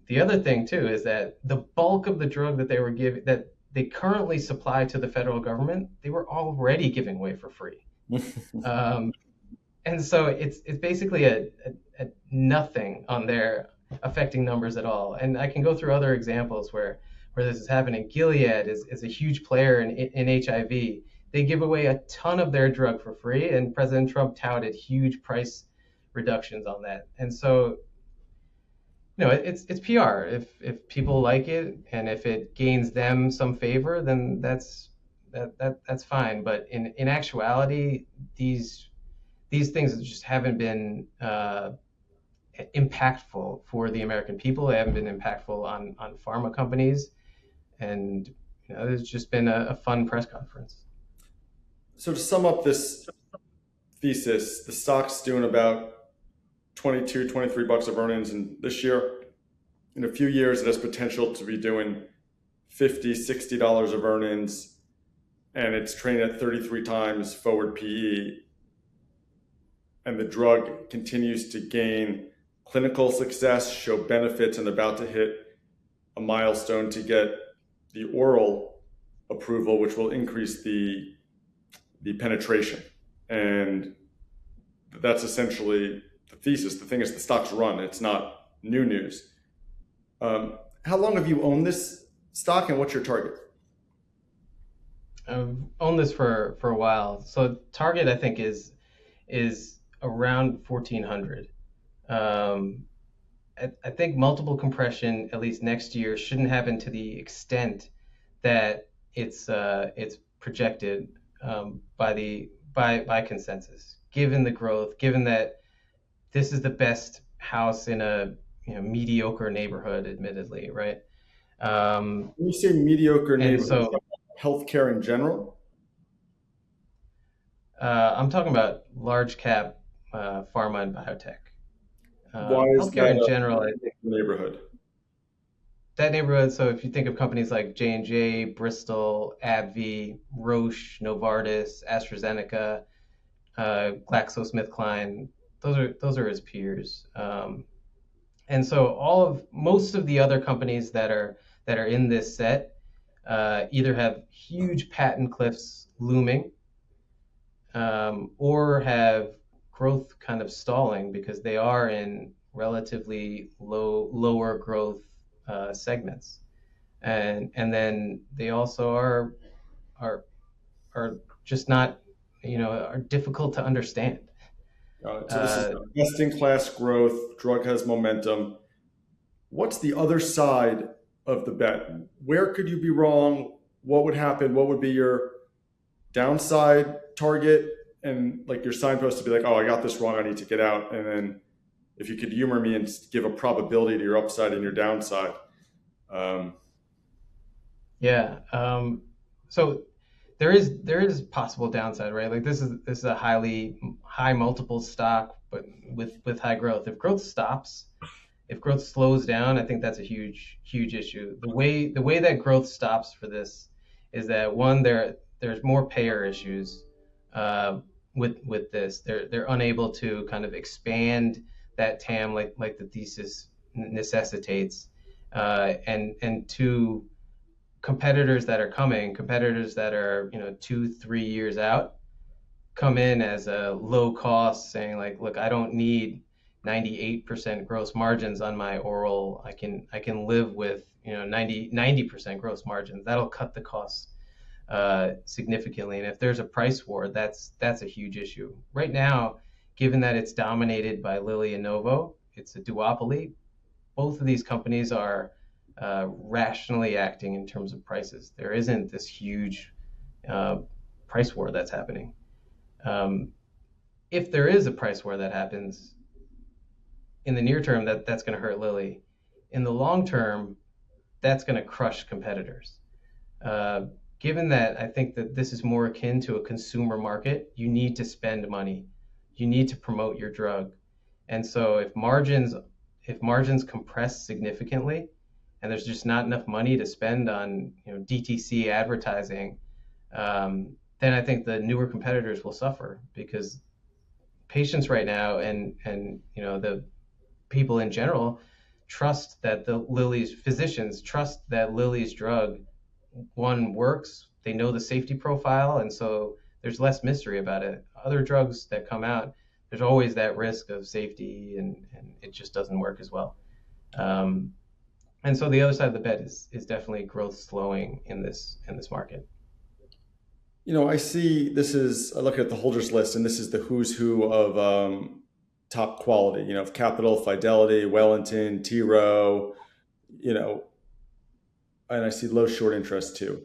The other thing too is that the bulk of the drug that they were giving, that they currently supply to the federal government, they were already giving away for free. And so it's basically a nothing on their affecting numbers at all. And I can go through other examples where this is happening. Gilead is a huge player in HIV. They give away a ton of their drug for free, and President Trump touted huge price reductions on that. And so, it's PR. If people like it and if it gains them some favor, then that's fine. But in actuality, these things just haven't been impactful for the American people. They haven't been impactful on pharma companies, and it's just been a fun press conference. So to sum up this thesis, the stock's doing about 22, 23 bucks of earnings, and this year, in a few years, it has potential to be doing $50, $60 of earnings, and it's trading at 33 times forward PE, and the drug continues to gain clinical success, show benefits, and about to hit a milestone to get the oral approval, which will increase the penetration. And that's essentially the thesis. The thing is, the stock's run. It's not new news. How long have you owned this stock, and what's your target? I've owned this for a while. So target, I think, is around 1400. I think multiple compression, at least next year, shouldn't happen to the extent that it's projected by consensus. Given the growth, given that this is the best house in a mediocre neighborhood, admittedly, right? When you say mediocre neighborhood, so, healthcare in general? I'm talking about large cap pharma and biotech. Why is healthcare that in general? Neighborhood? That neighborhood. So if you think of companies like J&J, Bristol, AbbVie, Roche, Novartis, AstraZeneca, GlaxoSmithKline, those are his peers. And so most of the other companies that are in this set either have huge patent cliffs looming, or have growth kind of stalling because they are in relatively lower growth segments, and then they also are just not are difficult to understand. So this is best-in-class growth. Drug has momentum. What's the other side of the bet? Where could you be wrong? What would happen? What would be your downside target? And like your signpost to be like, oh, I got this wrong, I need to get out. And then if you could humor me and give a probability to your upside and your downside. So there is possible downside, right? Like this is a high multiple stock, but with high growth. If growth stops, if growth slows down, I think that's a huge issue. The way that growth stops for this is that one, there's more payer issues with this. They're unable to kind of expand that TAM like the thesis necessitates, and two, competitors that are 2-3 years out come in as a low cost, saying like, look, I don't need 98% gross margins on my oral. I can live with 90% gross margins. That'll cut the costs significantly. And if there's a price war, that's a huge issue. Right now, given that it's dominated by Lilly and Novo, it's a duopoly. Both of these companies are rationally acting in terms of prices. There isn't this huge price war that's happening. If there is a price war that happens, in the near term, that's going to hurt Lilly. In the long term, that's going to crush competitors. Given that I think that this is more akin to a consumer market, you need to spend money. You need to promote your drug. And so if margins compress significantly, and there's just not enough money to spend on DTC advertising, then I think the newer competitors will suffer, because patients right now and the people in general trust that the Lilly's physicians trust that Lilly's drug, one, works. They know the safety profile, and so there's less mystery about it. Other drugs that come out, there's always that risk of safety, and it just doesn't work as well. And so the other side of the bet is definitely growth slowing in this market. I see I look at the holders list, and this is the who's who of top quality, of Capital, Fidelity, Wellington, T. Rowe, and I see low short interest too.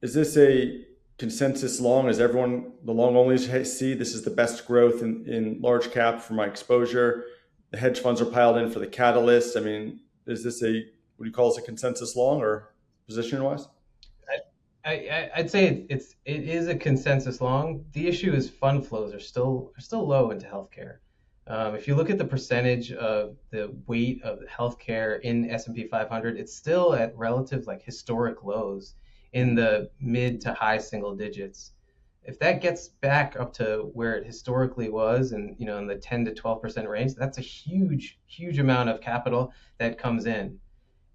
Is this a consensus long? Is everyone, the long only see this is the best growth in large cap for my exposure? The hedge funds are piled in for the catalyst. I mean, is this what do you call this, a consensus long or position wise? I'd say it is a consensus long. The issue is fund flows are still low into healthcare. If you look at the percentage of the weight of healthcare in S&P 500, it's still at relative historic lows in the mid to high single digits. If that gets back up to where it historically was, and in the 10 to 12% range, that's a huge amount of capital that comes in.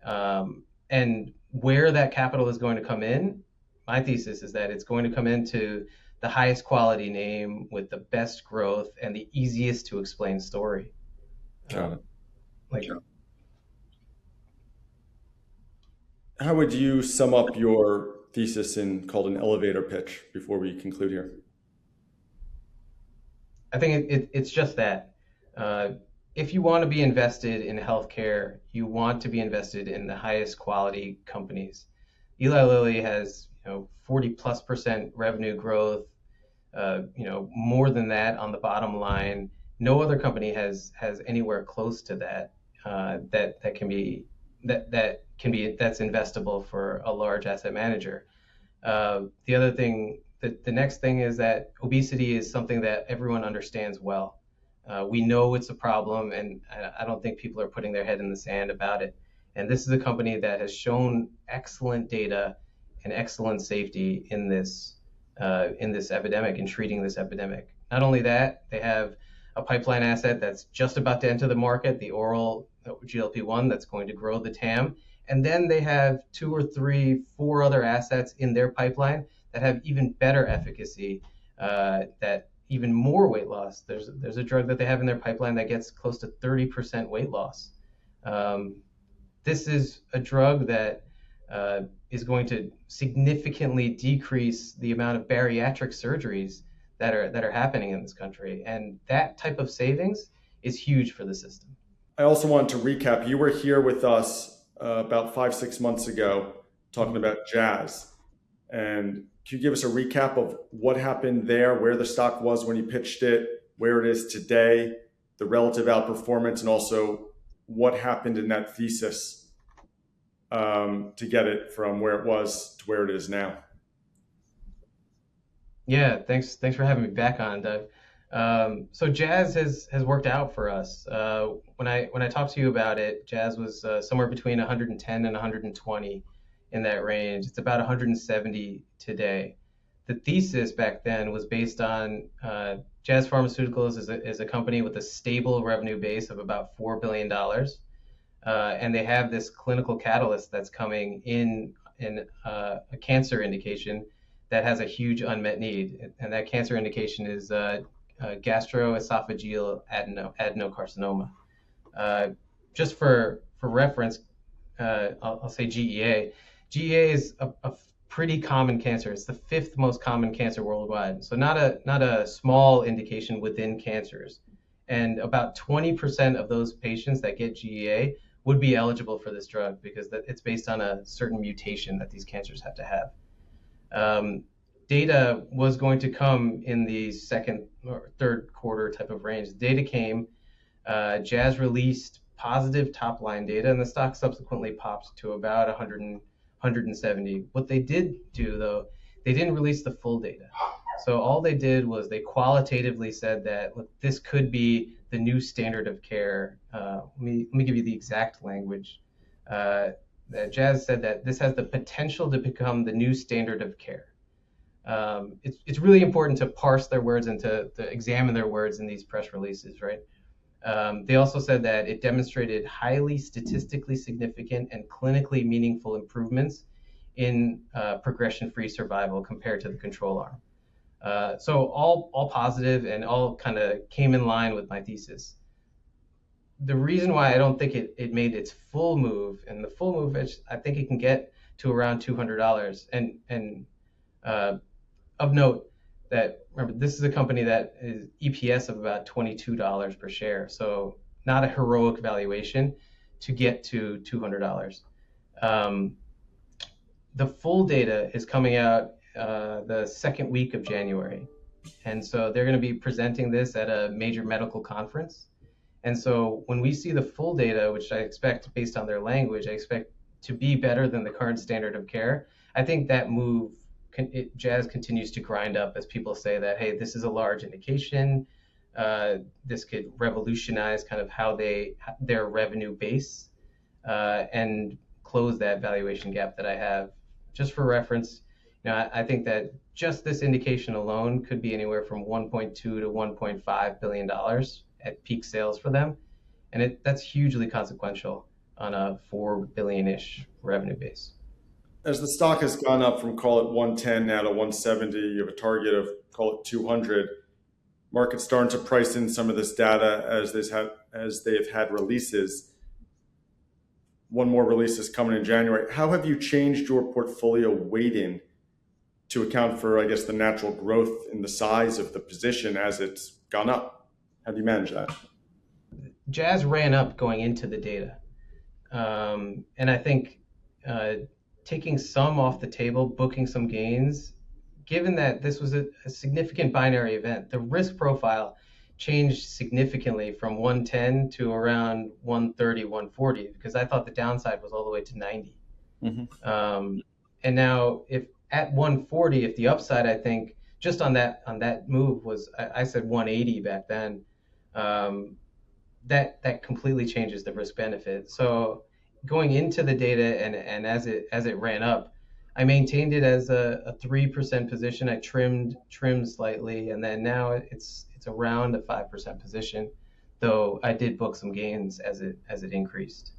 And where that capital is going to come in, my thesis is that it's going to come into the highest quality name with the best growth and the easiest to explain story. Got it. How would you sum up your thesis in called an elevator pitch before we conclude here? I think it's just that. If you want to be invested in healthcare, you want to be invested in the highest quality companies. Eli Lilly has 40+% revenue growth, more than that on the bottom line. No other company has anywhere close to that. That's investable for a large asset manager. The other thing, the next thing is that obesity is something that everyone understands well. We know it's a problem, and I don't think people are putting their head in the sand about it. And this is a company that has shown excellent data and excellent safety in this epidemic, in treating this epidemic. Not only that, they have a pipeline asset that's just about to enter the market, the oral GLP-1, that's going to grow the TAM. And then they have 2 or 3, 4 other assets in their pipeline that have even better efficacy, that even more weight loss. There's a drug that they have in their pipeline that gets close to 30% weight loss. This is a drug that is going to significantly decrease the amount of bariatric surgeries that are happening in this country, and that type of savings is huge for the system. I also want to recap. You were here with us about 5-6 months ago talking about Jazz, and can you give us a recap of what happened there, where the stock was when you pitched it, where it is today, the relative outperformance, and also what happened in that thesis to get it from where it was to where it is now? Yeah, thanks for having me back on, Doug. So Jazz has worked out for us. When I talked to you about it, Jazz was somewhere between 110 and 120 in that range. It's about 170 today. The thesis back then was based on Jazz Pharmaceuticals is a company with a stable revenue base of about $4 billion. And they have this clinical catalyst that's coming in a cancer indication that has a huge unmet need. And that cancer indication is gastroesophageal adenocarcinoma. Just for reference, I'll say GEA. GEA is a pretty common cancer. It's the 5th most common cancer worldwide. So not a small indication within cancers. And about 20% of those patients that get GEA would be eligible for this drug, because it's based on a certain mutation that these cancers have to have. Data was going to come in the 2nd or 3rd quarter type of range. Data came, Jazz released positive top line data, and the stock subsequently popped to about 170. What they did do, though, they didn't release the full data. So all they did was they qualitatively said that, look, this could be the new standard of care. Let me give you the exact language. that Jazz said that this has the potential to become the new standard of care. It's really important to parse their words and to examine their words in these press releases, right? They also said that it demonstrated highly statistically significant and clinically meaningful improvements in progression-free survival compared to the control arm. So all positive and all kind of came in line with my thesis. The reason why I don't think it made its full move, and the full move, I think it can get to around $200. And of note that, remember, this is a company that is EPS of about $22 per share. So not a heroic valuation to get to $200. The full data is coming out the second week of January. And so they're going to be presenting this at a major medical conference. And so when we see the full data, which I expect based on their language, I expect to be better than the current standard of care. I think that move, Jazz continues to grind up as people say that, hey, this is a large indication. This could revolutionize kind of how their revenue base and close that valuation gap that I have. Just for reference, I think that just this indication alone could be anywhere from $1.2 to $1.5 billion at peak sales for them. And that's hugely consequential on a $4 billion-ish revenue base. As the stock has gone up from, call it 110 now to 170, you have a target of, call it 200. Market's starting to price in some of this data as they've had releases. One more release is coming in January. How have you changed your portfolio weighting to account for, I guess, the natural growth in the size of the position as it's gone up? How do you manage that? Jazz ran up going into the data. And I think taking some off the table, booking some gains, given that this was a significant binary event, the risk profile changed significantly from 110 to around 130, 140, because I thought the downside was all the way to 90. Mm-hmm. And now if at 140, if the upside, I think, just on that move was, I said 180 back then, that completely changes the risk benefit. So going into the data and as it ran up, I maintained it as a 3% position. I trimmed slightly, and then now it's around a 5% position, though I did book some gains as it increased.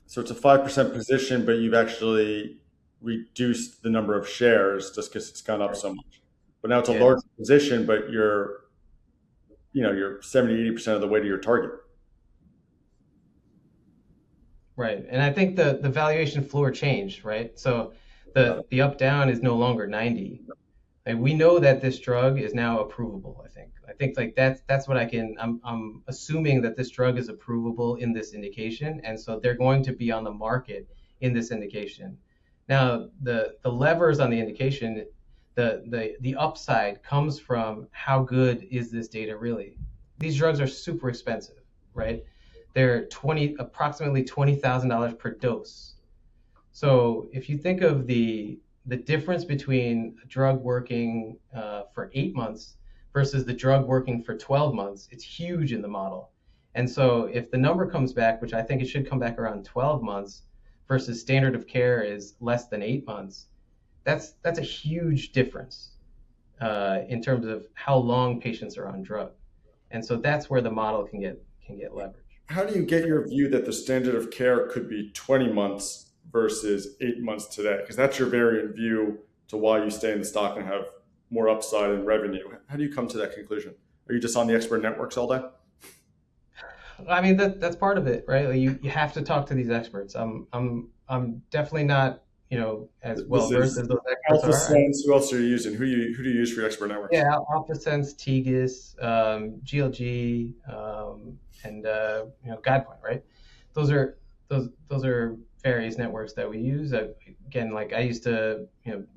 So it's a 5% position, but you've actually reduced the number of shares just because it's gone up so much. But now it's a large position, but you're 70, 80% of the way to your target. Right. And I think the valuation floor changed, right? So the up down is no longer 90. Like, we know that this drug is now approvable, I think like that's what I'm assuming that this drug is approvable in this indication, and so they're going to be on the market in this indication. Now the levers on the indication, the upside comes from how good is this data really. These drugs are super expensive, right? They're approximately $20,000 per dose. So if you think of the difference between a drug working for 8 months versus the drug working for 12 months, it's huge in the model. And so if the number comes back, which I think it should come back around 12 months versus standard of care is less than 8 months, that's a huge difference in terms of how long patients are on drug. And so that's where the model can get leverage. How do you get your view that the standard of care could be 20 months versus 8 months today? Because that's your variant view to why you stay in the stock and have more upside in revenue. How do you come to that conclusion? Are you just on the expert networks all day? I mean, that's part of it, right? Like you have to talk to these experts. I'm definitely not, as well versed as those experts are. AlphaSense, who else are you using? Who do you use for your expert networks? Yeah, AlphaSense, Tegas, GLG, and GuidePoint, right? Those are various networks that we use. Again, like I used to,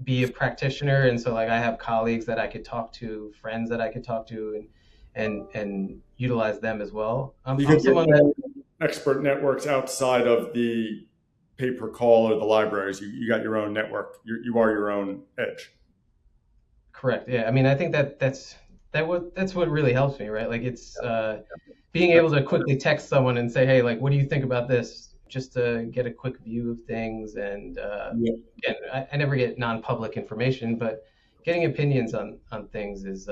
be a practitioner, and so like I have colleagues that I could talk to, friends that I could talk to, and utilize them as well. I'm someone that expert networks outside of the pay-per-call or the libraries. You got your own network. You are your own edge. Correct. Yeah. I mean, I think that's what really helps me, right? Like it's being able to quickly text someone and say, hey, like, what do you think about this? just to get a quick view of things. And Yeah. again, I never get non-public information, but getting opinions on things is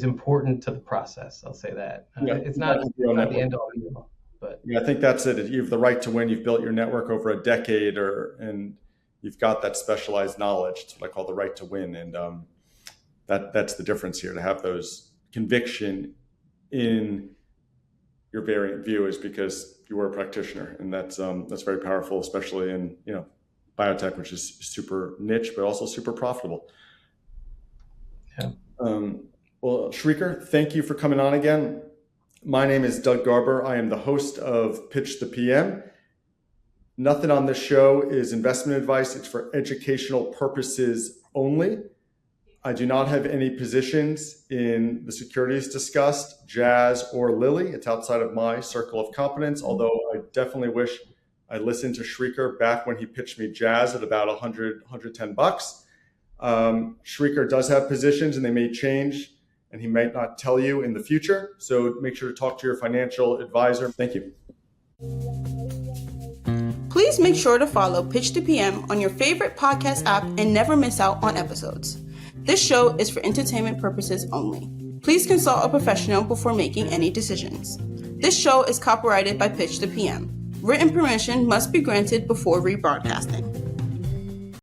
important to the process. I'll say that. Yeah. It's not Your the network. end all be all, but Yeah, I think that's it. You have the right to win. You've built your network over a decade, and you've got that specialized knowledge. It's what I call the right to win, and that's the difference here. To have those conviction in your variant view is because you were a practitioner, and that's very powerful, especially in biotech, which is super niche but also super profitable. Yeah. Well, Sriker, thank you for coming on again. My name is Doug Garber. I am the host of Pitch the PM. Nothing on this show is investment advice. It's for educational purposes only. I do not have any positions in the securities discussed, Jazz or Lilly. It's outside of my circle of competence, although I definitely wish I listened to Sriker back when he pitched me Jazz at about $110. Sriker does have positions, and they may change, and he might not tell you in the future. So make sure to talk to your financial advisor. Thank you. Please make sure to follow Pitch the PM on your favorite podcast app and never miss out on episodes. This show is for entertainment purposes only. Please consult a professional before making any decisions. This show is copyrighted by Pitch the PM. Written permission must be granted before rebroadcasting.